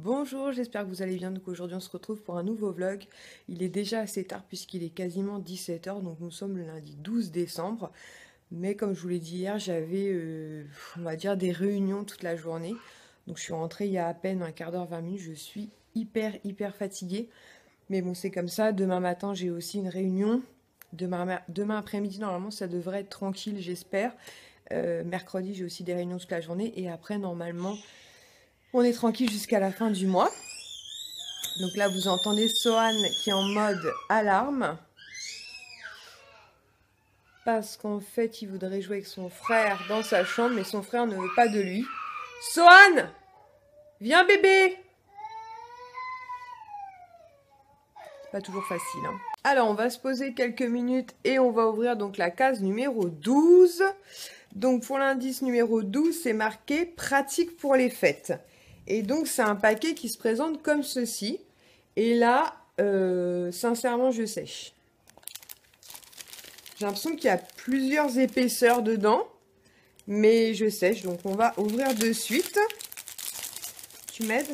Bonjour, j'espère que vous allez bien. Donc aujourd'hui on se retrouve pour un nouveau vlog. Il est déjà assez tard puisqu'il est quasiment 17 h, donc nous sommes le lundi 12 décembre. Mais comme je vous l'ai dit hier, j'avais on va dire des réunions toute la journée. Donc je suis rentrée il y a à peine un quart d'heure, 20 minutes. Je suis hyper fatiguée. Mais bon, c'est comme ça. Demain matin j'ai aussi une réunion. Demain après-midi normalement ça devrait être tranquille, j'espère. Mercredi j'ai aussi des réunions toute la journée. Et après normalement on est tranquille jusqu'à la fin du mois. Donc là, vous entendez Sohan qui est en mode alarme. Parce qu'en fait, il voudrait jouer avec son frère dans sa chambre, mais son frère ne veut pas de lui. Sohan! Viens bébé! C'est pas toujours facile, hein. Alors, on va se poser quelques minutes et on va ouvrir donc la case numéro 12. Donc pour l'indice numéro 12, c'est marqué « Pratique pour les fêtes ». Et donc, c'est un paquet qui se présente comme ceci. Et là, sincèrement, je sèche. J'ai l'impression qu'il y a plusieurs épaisseurs dedans. Mais je sèche, donc on va ouvrir de suite. Tu m'aides?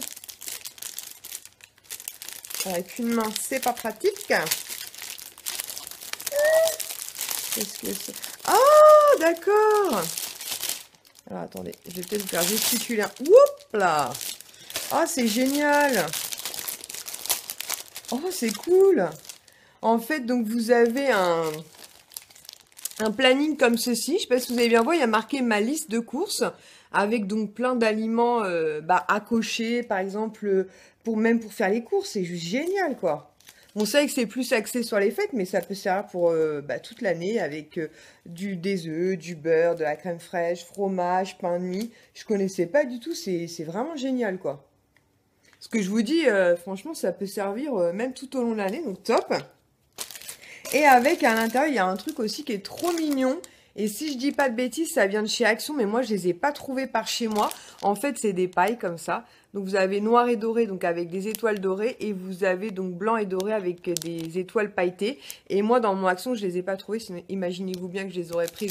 Avec une main, c'est pas pratique. Qu'est-ce que c'est? Oh, d'accord! Alors, attendez, je vais peut-être vous faire gesticuler. Oups là! Oh, c'est génial! Oh, c'est cool! En fait, donc, vous avez un planning comme ceci. Je ne sais pas si vous avez bien vu, il y a marqué ma liste de courses avec donc plein d'aliments à cocher, par exemple, pour faire les courses. C'est juste génial, quoi. Bon, c'est vrai que c'est plus axé sur les fêtes, mais ça peut servir pour toute l'année avec des œufs, du beurre, de la crème fraîche, fromage, pain de mie. Je connaissais pas du tout, c'est vraiment génial, quoi. Ce que je vous dis, franchement, ça peut servir même tout au long de l'année, donc top. Et avec, à l'intérieur, il y a un truc aussi qui est trop mignon. Et si je dis pas de bêtises, ça vient de chez Action, mais moi, je les ai pas trouvés par chez moi. En fait, c'est des pailles comme ça. Donc, vous avez noir et doré, donc avec des étoiles dorées. Et vous avez donc blanc et doré avec des étoiles pailletées. Et moi, dans mon Action, je les ai pas trouvés. Sinon, imaginez-vous bien que je les aurais pris.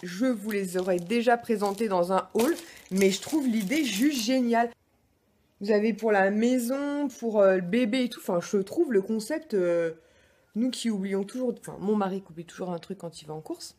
Je vous les aurais déjà présentés dans un haul. Mais je trouve l'idée juste géniale. Vous avez pour la maison, pour le bébé et tout. Enfin, je trouve le concept... nous qui oublions toujours, enfin mon mari qui oublie toujours un truc quand il va en course.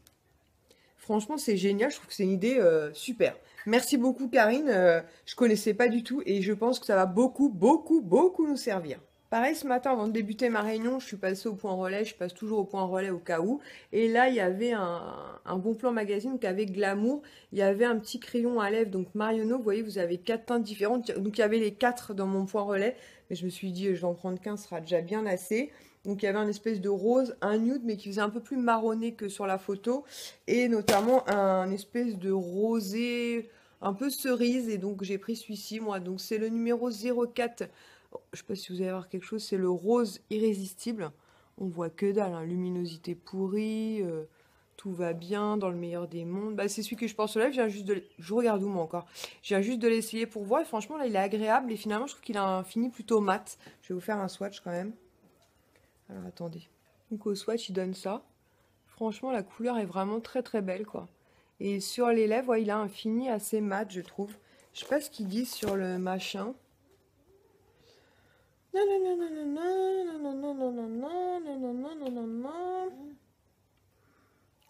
Franchement, c'est génial, je trouve que c'est une idée super. Merci beaucoup Karine, je connaissais pas du tout et je pense que ça va beaucoup nous servir. Pareil, ce matin, avant de débuter ma réunion, je suis passée au point relais, je passe toujours au point relais au cas où. Et là, il y avait un bon plan magazine, donc avec Glamour, il y avait un petit crayon à lèvres, donc Marionneau, vous voyez, vous avez 4 teintes différentes. Donc il y avait les 4 dans mon point relais, mais je me suis dit, je vais en prendre qu'un, ce sera déjà bien assez. Donc il y avait un espèce de rose, un nude, mais qui faisait un peu plus marronné que sur la photo. Et notamment un espèce de rosé, un peu cerise. Et donc j'ai pris celui-ci, moi. Donc c'est le numéro 04. Je sais pas si vous allez voir quelque chose, c'est le rose irrésistible. On voit que dalle, hein, luminosité pourrie, tout va bien, dans le meilleur des mondes. Bah, c'est celui que je porte sur la lèvre, je regarde où moi encore. Je viens juste de l'essayer pour voir et franchement là il est agréable et finalement je trouve qu'il a un fini plutôt mat. Je vais vous faire un swatch quand même. Alors attendez. Donc au swatch il donne ça. Franchement la couleur est vraiment très belle quoi. Et sur les lèvres, ouais, il a un fini assez mat je trouve. Je sais pas ce qu'ils disent sur le machin.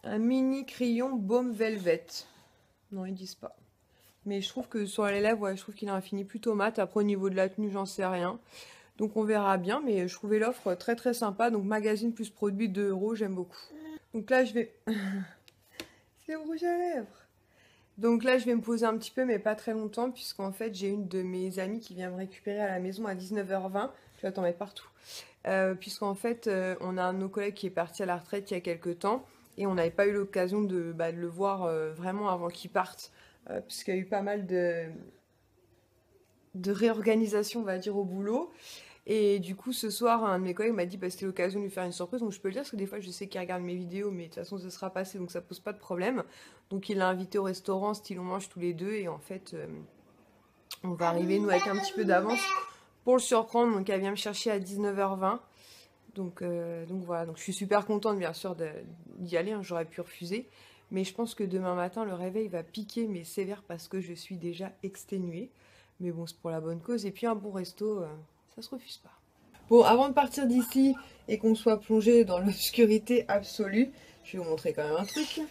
Un mini crayon baume velvet. Non, ils disent pas. Mais je trouve que sur les lèvres, ouais, je trouve qu'il a un fini plutôt mat. Après, au niveau de la tenue, j'en sais rien. Donc, on verra bien. Mais je trouvais l'offre très sympa. Donc, magazine plus produit 2 €, j'aime beaucoup. Donc là, je vais... C'est le rouge à lèvres. Donc là, je vais me poser un petit peu, mais pas très longtemps, puisqu'en fait, j'ai une de mes amies qui vient me récupérer à la maison à 19h20. Je vais t'en mettre partout. Puisqu'en fait, on a un de nos collègues qui est parti à la retraite il y a quelques temps, et on n'avait pas eu l'occasion de le voir vraiment avant qu'il parte, puisqu'il y a eu pas mal de réorganisation, on va dire, au boulot. Et du coup, ce soir, un de mes collègues m'a dit bah, c'était l'occasion de lui faire une surprise. Donc je peux le dire, parce que des fois, je sais qu'il regarde mes vidéos, mais de toute façon, ce sera passé, donc ça pose pas de problème. Donc il l'a invité au restaurant, style on mange tous les deux. Et en fait, on va arriver, nous, avec un petit peu d'avance pour le surprendre. Donc elle vient me chercher à 19h20. Donc voilà, donc je suis super contente, bien sûr, d'y aller. Hein, j'aurais pu refuser. Mais je pense que demain matin, le réveil va piquer, mais sévère, parce que je suis déjà exténuée. Mais bon, c'est pour la bonne cause. Et puis un bon resto, ça se refuse pas. Bon, avant de partir d'ici et qu'on soit plongé dans l'obscurité absolue, je vais vous montrer quand même un truc.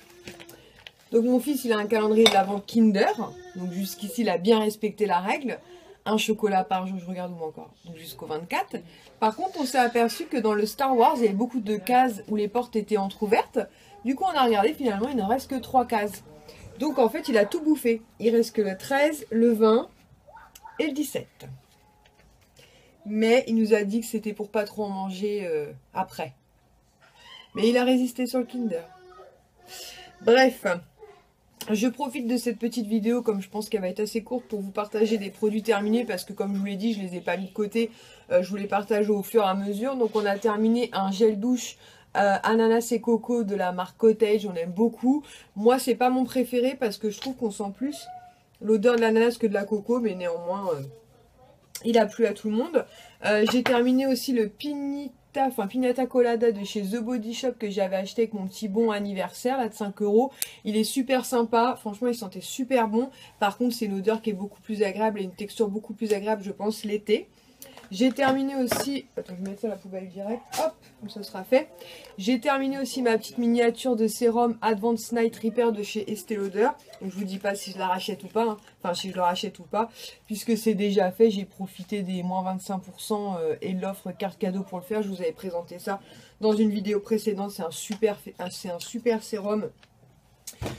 Donc mon fils, il a un calendrier de l'Avent Kinder. Donc jusqu'ici, il a bien respecté la règle. Un chocolat par jour, je regarde où encore, donc jusqu'au 24. Par contre, on s'est aperçu que dans le Star Wars, il y avait beaucoup de cases où les portes étaient entrouvertes. Du coup, on a regardé, finalement, il ne reste que 3 cases. Donc en fait, il a tout bouffé. Il reste que le 13, le 20 et le 17. Mais il nous a dit que c'était pour pas trop en manger après. Mais il a résisté sur le Kinder. Bref, je profite de cette petite vidéo, comme je pense qu'elle va être assez courte, pour vous partager des produits terminés, parce que comme je vous l'ai dit, je les ai pas mis de côté, je vous les partage au fur et à mesure. Donc on a terminé un gel douche ananas et coco de la marque Cottage, on aime beaucoup. Moi c'est pas mon préféré, parce que je trouve qu'on sent plus l'odeur de l'ananas que de la coco, mais néanmoins il a plu à tout le monde. J'ai terminé aussi le Piñata Colada de chez The Body Shop que j'avais acheté avec mon petit bon anniversaire là de 5 €. Il est super sympa, franchement il sentait super bon. Par contre c'est une odeur qui est beaucoup plus agréable et une texture beaucoup plus agréable je pense l'été. J'ai terminé aussi, attends je vais mettre ça à la poubelle direct, hop, comme ça sera fait. J'ai terminé aussi ma petite miniature de sérum Advanced Night Repair de chez Estée Lauder. Donc je vous dis pas si je la rachète ou pas, hein. Enfin si je le rachète ou pas, puisque c'est déjà fait. J'ai profité des moins 25% et de l'offre carte cadeau pour le faire. Je vous avais présenté ça dans une vidéo précédente, c'est un super sérum.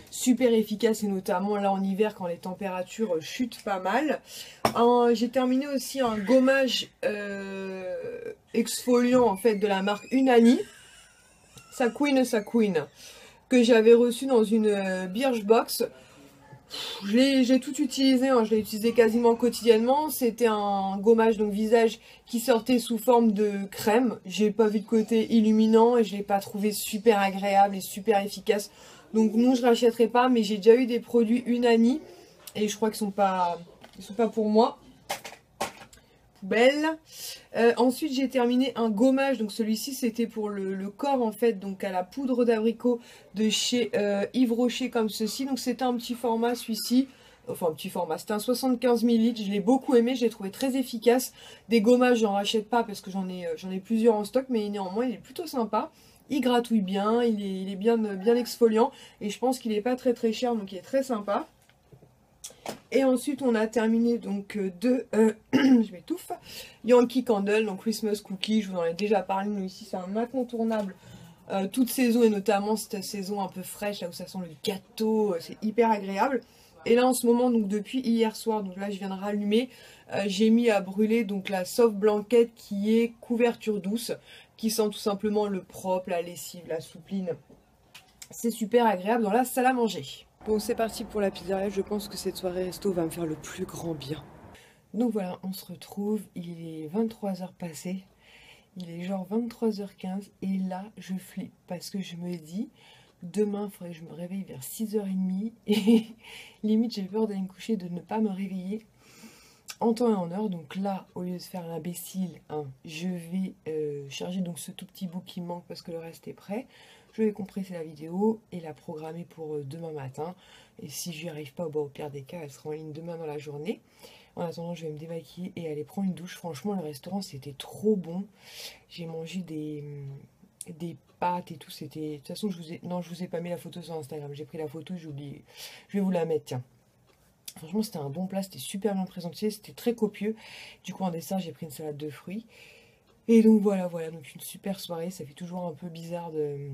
Super efficace et notamment là en hiver quand les températures chutent pas mal. J'ai terminé aussi un gommage exfoliant en fait de la marque Unani. Sa Queen que j'avais reçu dans une Birchbox. J'ai tout utilisé, hein, je l'ai utilisé quasiment quotidiennement. C'était un gommage donc visage qui sortait sous forme de crème. J'ai pas vu de côté illuminant et je l'ai pas trouvé super agréable et super efficace. Donc non, je rachèterai pas, mais j'ai déjà eu des produits Unani et je crois qu'ils sont pas pour moi. Poubelle. Ensuite j'ai terminé un gommage, donc celui-ci c'était pour le corps en fait, donc à la poudre d'abricot de chez Yves Rocher comme ceci. Donc c'était un petit format celui-ci, enfin un petit format, c'était un 75 ml, je l'ai beaucoup aimé, je l'ai trouvé très efficace. Des gommages j'en rachète pas parce que j'en ai plusieurs en stock, mais néanmoins il est plutôt sympa. Il gratouille bien, il est bien exfoliant et je pense qu'il est pas très cher, donc il est très sympa. Et ensuite on a terminé donc je m'étouffe, Yankee Candle, donc Christmas Cookie, je vous en ai déjà parlé, mais ici c'est un incontournable toute saison et notamment cette saison un peu fraîche, là où ça sent le gâteau, c'est hyper agréable. Et là en ce moment, donc depuis hier soir, donc là je viens de rallumer, j'ai mis à brûler donc la Soft Blanket qui est couverture douce, qui sent tout simplement le propre, la lessive, la soupline. C'est super agréable dans la salle à manger. Bon, c'est parti pour la pizzeria. Je pense que cette soirée resto va me faire le plus grand bien. Donc voilà, on se retrouve. Il est 23 h passées. Il est genre 23 h 15. Et là, je flippe parce que je me dis, demain, il faudrait que je me réveille vers 6 h 30. Et limite, j'ai peur d'aller me coucher, de ne pas me réveiller en temps et en heure. Donc là, au lieu de faire l'imbécile, hein, je vais charger donc ce tout petit bout qui me manque parce que le reste est prêt. Je vais compresser la vidéo et la programmer pour demain matin. Et si je n'y arrive pas, au pire des cas, elle sera en ligne demain dans la journée. En attendant, je vais me démaquiller et aller prendre une douche. Franchement, le restaurant, c'était trop bon. J'ai mangé des pâtes et tout. C'était. De toute façon, je vous ai pas mis la photo sur Instagram. J'ai pris la photo, je vais vous la mettre, tiens. Franchement, c'était un bon plat, c'était super bien présenté, c'était très copieux. Du coup, en dessert, j'ai pris une salade de fruits. Et donc voilà, donc une super soirée. Ça fait toujours un peu bizarre de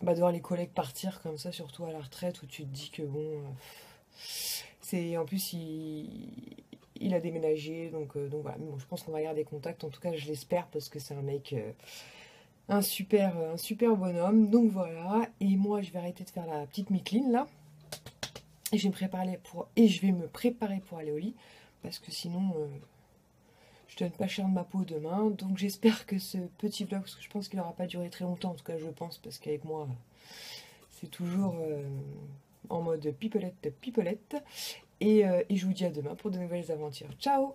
voir les collègues partir comme ça, surtout à la retraite, où tu te dis que bon, c'est en plus il a déménagé, donc voilà. Mais bon, je pense qu'on va garder contact. En tout cas, je l'espère parce que c'est un mec, un super bonhomme. Donc voilà. Et moi, je vais arrêter de faire la petite mi-clean là. Et je vais me préparer pour aller au lit parce que sinon je donne pas cher de ma peau demain. Donc j'espère que ce petit vlog, parce que je pense qu'il n'aura pas duré très longtemps, en tout cas je pense, parce qu'avec moi c'est toujours en mode pipelette. Et je vous dis à demain pour de nouvelles aventures. Ciao!